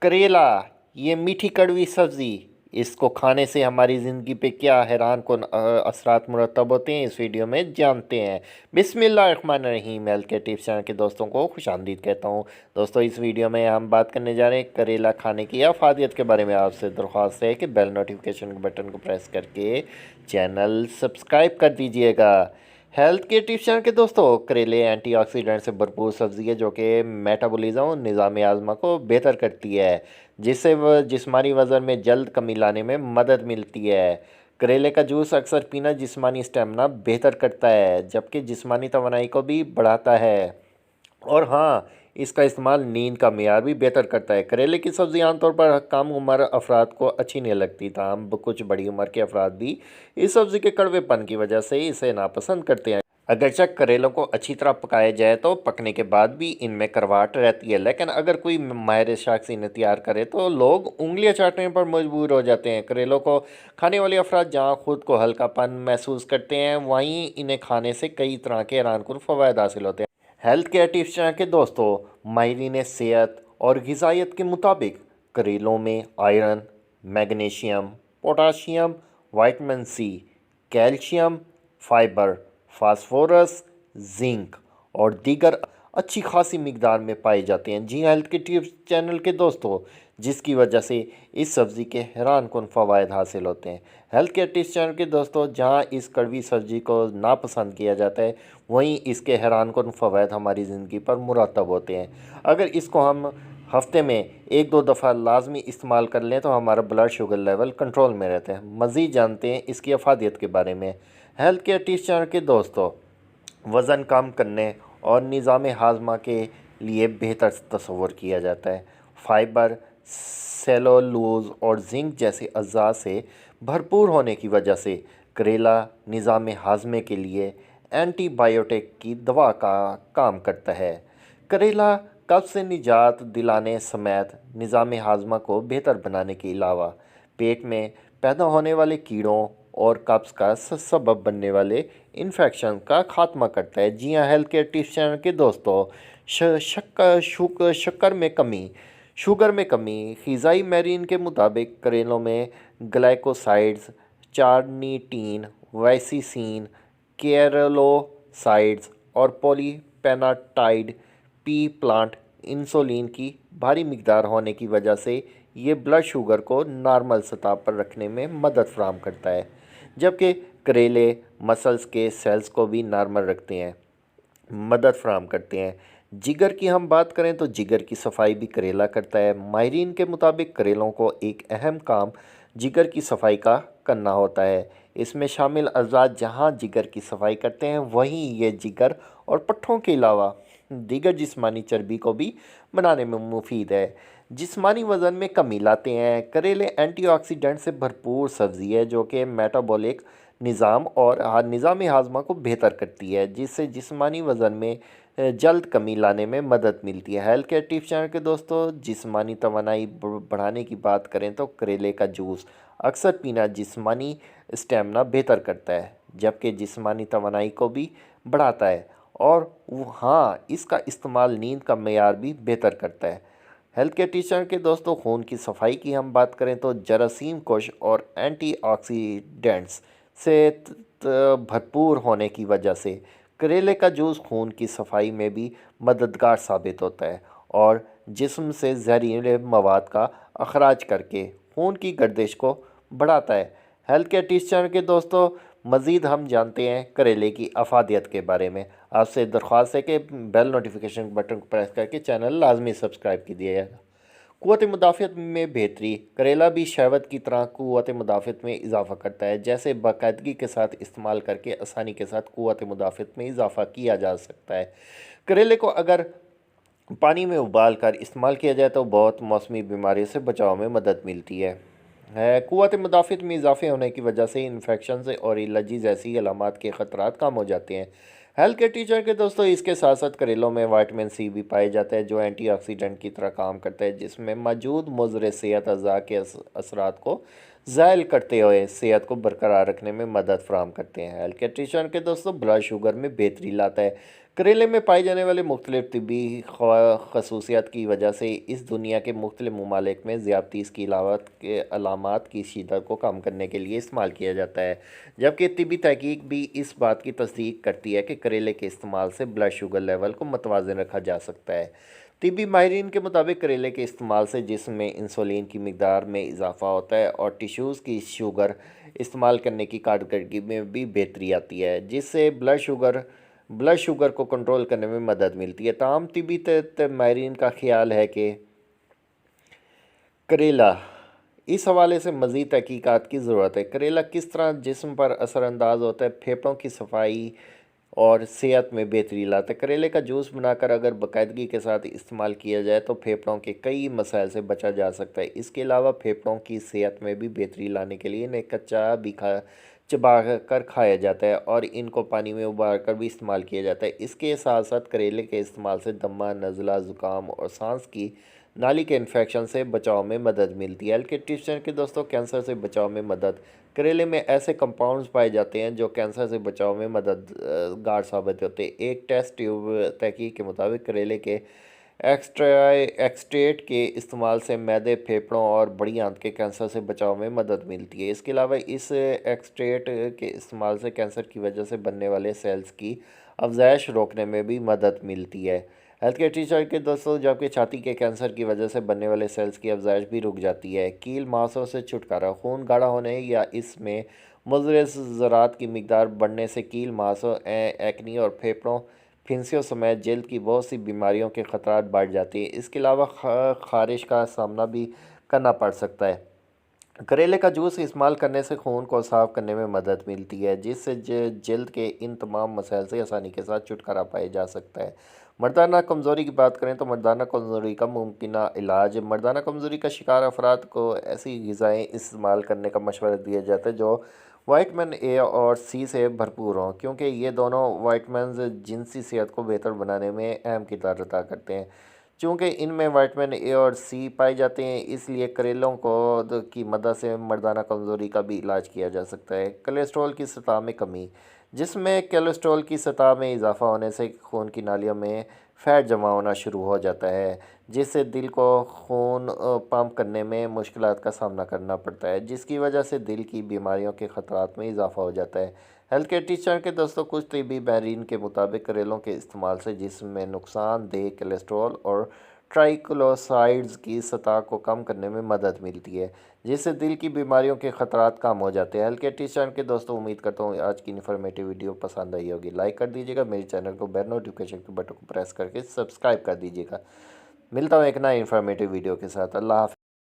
करेला, ये मीठी कड़वी सब्ज़ी, इसको खाने से हमारी ज़िंदगी पे क्या हैरान कुन असरात मुरतब होते हैं, इस वीडियो में जानते हैं। बिस्मिल्लाहिर्रहमानिर्रहीम। हेल्थ केयर टिप्स चैनल के दोस्तों को खुशामदीद कहता हूँ। दोस्तों, इस वीडियो में हम बात करने जा रहे हैं करेला खाने की अफादियत के बारे में। आपसे दरख्वास्त है कि बेल नोटिफिकेशन बटन को प्रेस करके चैनल सब्सक्राइब कर दीजिएगा। हेल्थ केयर टिप्स चैनल के दोस्तों, करेले एंटीऑक्सीडेंट से भरपूर सब्ज़ी है जो कि मेटाबॉलिज्म और निज़ाम आज़मा को बेहतर करती है, जिससे वह जिस्मानी वज़न में जल्द कमी लाने में मदद मिलती है। करेले का जूस अक्सर पीना जिस्मानी स्टेमिना बेहतर करता है, जबकि जिस्मानी तवानाई को भी बढ़ाता है। और हाँ, इसका इस्तेमाल नींद का मेयार भी बेहतर करता है। करेले की सब्ज़ी आमतौर पर कम उम्र अफराद को अच्छी नहीं लगती, ताहम कुछ बड़ी उम्र के अफराद भी इस सब्ज़ी के कड़वेपन की वजह से इसे नापसंद करते हैं। अगरचे करेलों को अच्छी तरह पकाया जाए तो पकने के बाद भी इनमें करवाहट रहती है, लेकिन अगर कोई माहिर शाख से इन्हें तैयार करे तो लोग उंगलियां चाटने पर मजबूर हो जाते हैं। करेलों को खाने वाले अफराद जहां खुद को हल्कापन महसूस करते हैं, वहीं इन्हें खाने से कई तरह के हैरानकुन फ़वाद हासिल होते हैं। हेल्थ केयर टिप्स चैनल के दोस्तों, माहिरीन सेहत और ग़िज़ाइयत के मुताबिक करेलों में iron, magnesium, potassium, vitamin C, calcium, fibre, phosphorus, zinc और दीगर अच्छी खासी मिकदार में पाए जाते हैं। जी हाँ, हेल्थ के टिप्स चैनल के दोस्तों, जिसकी वजह से इस सब्ज़ी के हैरान कुन फ़वाद हासिल होते हैं। हेल्थ केयर टिप्स चैनल के दोस्तों, जहाँ इस कड़वी सब्ज़ी को नापसंद किया जाता है, वहीं इसके हैरान कुन फ़वाद हमारी ज़िंदगी पर मुरतब होते हैं। अगर इसको हम हफ्ते में एक दो दफ़ा लाजमी इस्तेमाल कर लें तो हमारा ब्लड शुगर लेवल कंट्रोल में रहता है। मज़ीद जानते हैं इसकी अफादियत के बारे में। हेल्थ केयर टिप्स चैनल के दोस्तों, वज़न कम करने और निज़ाम हाज़मा के लिए बेहतर तसव्वुर किया जाता है। फाइबर, सेलुलोज़ और जिंक जैसे अज़्ज़ा से भरपूर होने की वजह से करेला निज़ाम हाज़मे के लिए एंटीबायोटिक की दवा का काम करता है। करेला कब्ज़ से निजात दिलाने समेत निज़ाम हाज़मा को बेहतर बनाने के अलावा पेट में पैदा होने वाले कीड़ों और कब्ज़ का सबब बनने वाले इन्फेक्शन का खात्मा करता है। जी हाँ, हेल्थ केयर टिप्स चैनल के दोस्तों, शुगर में कमी ग़िज़ाई माहिरीन के मुताबिक करेलों में ग्लाइकोसाइड्स, चार्निटीन, वाइसिसिन, कैरोलोसाइड्स और पॉलीपेनाटाइड पी प्लांट इंसुलिन की भारी मिकदार होने की वजह से ये ब्लड शुगर को नॉर्मल सतह पर रखने में मदद फराहम करता है, जबकि करेले मसल्स के सेल्स को भी नॉर्मल रखते हैं, मदद फराहम करते हैं। जिगर की हम बात करें तो जिगर की सफाई भी करेला करता है। माहिरीन के मुताबिक करेलों को एक अहम काम जिगर की सफाई का करना होता है। इसमें शामिल अज़ा जहाँ जिगर की सफाई करते हैं, वहीं ये जिगर और पट्ठों के अलावा दीगर जिस्मानी चर्बी को भी बनाने में मुफीद है। जिस्मानी वज़न में कमी लाते हैं। करेले एंटीऑक्सीडेंट से भरपूर सब्ज़ी है जो कि मेटाबॉलिक निज़ाम और निज़ाम हाज़मा को बेहतर करती है, जिससे जिस्मानी वज़न में जल्द कमी लाने में मदद मिलती है। हेल्थ केयर टिप्स चैनल के दोस्तों, जिस्मानी तवानाई बढ़ाने की बात करें तो करेले का जूस अक्सर पीना जिस्मानी स्टेमिना बेहतर करता है, जबकि जिस्मानी तवानाई को भी बढ़ाता है। और हाँ, इसका इस्तेमाल नींद का मेयार भी बेहतर करता है। हेल्थ केयर टिप्स के दोस्तों, खून की सफाई की हम बात करें तो जरासीम कोश और एंटीऑक्सीडेंट्स से भरपूर होने की वजह से करेले का जूस खून की सफाई में भी मददगार साबित होता है और जिस्म से जहरीले मवाद का अखराज करके खून की गर्दिश को बढ़ाता है। हेल्थ केयर टिप्स चैनल के दोस्तों, मज़ीद हम जानते हैं करेले की अफादियत के बारे में। आपसे दरख्वास्त है कि बेल नोटिफिकेशन बटन को प्रेस करके चैनल लाजमी सब्सक्राइब कीजिएगा। क़ुव्वत मुदाफ़अत में बेहतरी, करेला भी शहवत की तरह क़ुव्वत मुदाफ़अत में इजाफ़ा करता है, जैसे बाकायदगी के साथ इस्तेमाल करके आसानी के साथ क़ुव्वत मुदाफ़अत में इजाफ़ा किया जा सकता है। करेले को अगर पानी में उबाल कर इस्तेमाल किया जाए तो बहुत मौसमी बीमारियों से बचाव में मदद मिलती है। क़ुव्वत मुदाफ़अत में इजाफ़े होने की वजह से इन्फेक्शन से और एलर्जी जैसी अलामात के ख़तरात कम हो जाते हैं। हेल्थ केयर टीचर के दोस्तों, इसके साथ साथ करेलों में विटामिन सी भी पाया जाता है, जो एंटीऑक्सीडेंट की तरह काम करता है, जिसमें मौजूद मुज़र सेहत अज़ा के असरात को زائل کرتے ہوئے صحت کو برقرار رکھنے میں مدد فراہم کرتے ہیں۔ ہیلتھ کیئر ٹیچر کے دوستوں بلڈ شوگر میں بہتری لاتا ہے۔ کریلے میں پائے جانے والے مختلف طبی خصوصیات کی وجہ سے اس دنیا کے مختلف ممالک میں ذیابطیس کی علامات کی شدت کو کم کرنے کے لیے استعمال کیا جاتا ہے، جبکہ طبی تحقیق بھی اس بات کی تصدیق کرتی ہے کہ کریلے کے استعمال سے بلڈ شوگر لیول کو متوازن رکھا جا سکتا ہے۔ طبی ماہرین کے مطابق کریلے کے استعمال سے جسم میں انسولین کی مقدار میں اضافہ ہوتا ہے اور ٹیشوز کی شوگر استعمال کرنے کی کارکردگی میں بھی بہتری آتی ہے، جس سے بلڈ شوگر کو کنٹرول کرنے میں مدد ملتی ہے۔ تاہم طبی ماہرین کا خیال ہے کہ کریلا اس حوالے سے مزید تحقیقات کی ضرورت ہے۔ کریلا کس طرح جسم پر اثر انداز ہوتا ہے؟ پھیپھڑوں کی صفائی اور صحت میں بہتری لاتا ہے۔ کریلے کا جوس بنا کر اگر باقاعدگی کے ساتھ استعمال کیا جائے تو پھیپھڑوں کے کئی مسائل سے بچا جا سکتا ہے۔ اس کے علاوہ پھیپھڑوں کی صحت میں بھی بہتری لانے کے لیے انہیں کچا بھی چبا کر کھایا جاتا ہے اور ان کو پانی میں ابال کر بھی استعمال کیا جاتا ہے۔ اس کے ساتھ ساتھ کریلے کے استعمال سے دمہ، نزلہ، زکام اور سانس کی نالی کے انفیکشن سے بچاؤ میں مدد ملتی ہے۔ ہیلتھ کیئر ٹیچر کے دوستوں کینسر سے بچاؤ میں مدد۔ کریلے میں ایسے کمپاؤنڈز پائے جاتے ہیں جو کینسر سے بچاؤ میں مددگار ثابت ہوتے ہیں۔ ایک ٹیسٹ ٹیوب تحقیق کے مطابق کریلے کے ایکسٹریٹ کے استعمال سے معدے، پھیپھڑوں اور بڑی آنت کے کینسر سے بچاؤ میں مدد ملتی ہے۔ اس کے علاوہ اس ایکسٹریٹ کے استعمال سے کینسر کی وجہ سے بننے والے سیلز کی افزائش روکنے میں بھی مدد ملتی ہے۔ ہیلتھ کیئر ٹیچر کے دوستوں جبکہ چھاتی کے کینسر کی وجہ سے بننے والے سیلز کی افزائش بھی رک جاتی ہے۔ کیل ماسوں سے چھٹکارا، خون گاڑھا ہونے یا اس میں مضر ذرات کی مقدار بڑھنے سے کیل ماسوں، ایکنی اور پھیپھڑوں، پھنسیوں سمیت جلد کی بہت سی بیماریوں کے خطرات بڑھ جاتے ہیں۔ اس کے علاوہ خارش کا سامنا بھی کرنا پڑ سکتا ہے۔ کریلے کا جوس استعمال کرنے سے خون کو صاف کرنے میں مدد ملتی ہے، جس سے جلد کے ان تمام مسائل سے آسانی کے ساتھ چھٹکارا پایا جا سکتا ہے۔ مردانہ کمزوری کی بات کریں تو مردانہ کمزوری کا ممکنہ علاج۔ مردانہ کمزوری کا شکار افراد کو ایسی غذائیں استعمال کرنے کا مشورہ دیا جاتا ہے جو وٹامن اے اور سی سے بھرپور ہوں، کیونکہ یہ دونوں وٹامنز جنسی صحت کو بہتر بنانے میں اہم کردار ادا کرتے ہیں۔ چونکہ ان میں وٹامن اے اور سی پائے جاتے ہیں، اس لیے کریلوں کی مدد سے مردانہ کمزوری کا بھی علاج کیا جا سکتا ہے۔ کولیسٹرول کی سطح میں کمی۔ جسم میں کولیسٹرول کی سطح میں اضافہ ہونے سے خون کی نالیوں میں فیٹ جمع ہونا شروع ہو جاتا ہے، جس سے دل کو خون پمپ کرنے میں مشکلات کا سامنا کرنا پڑتا ہے، جس کی وجہ سے دل کی بیماریوں کے خطرات میں اضافہ ہو جاتا ہے۔ ہیلتھ کیئر ٹیچر کے دوستوں کچھ طبی ماہرین کے مطابق کریلوں کے استعمال سے جسم میں نقصان دہ کولیسٹرول اور ٹرائیکلوسائڈز کی سطح کو کم کرنے میں مدد ملتی ہے، جس سے دل کی بیماریوں کے خطرات کم ہو جاتے ہیں۔ ہیلتھ کیئر ٹیچر کے دوستوں امید کرتا ہوں آج کی انفارمیٹیو ویڈیو پسند آئی ہوگی۔ لائک کر دیجیے گا، میرے چینل کو بیل نوٹیفیکیشن کے بٹن کو پریس کر کے سبسکرائب کر دیجیے گا۔ ملتا ہوں ایک نئے انفارمیٹیو ویڈیو کے ساتھ۔ اللہ حافظ۔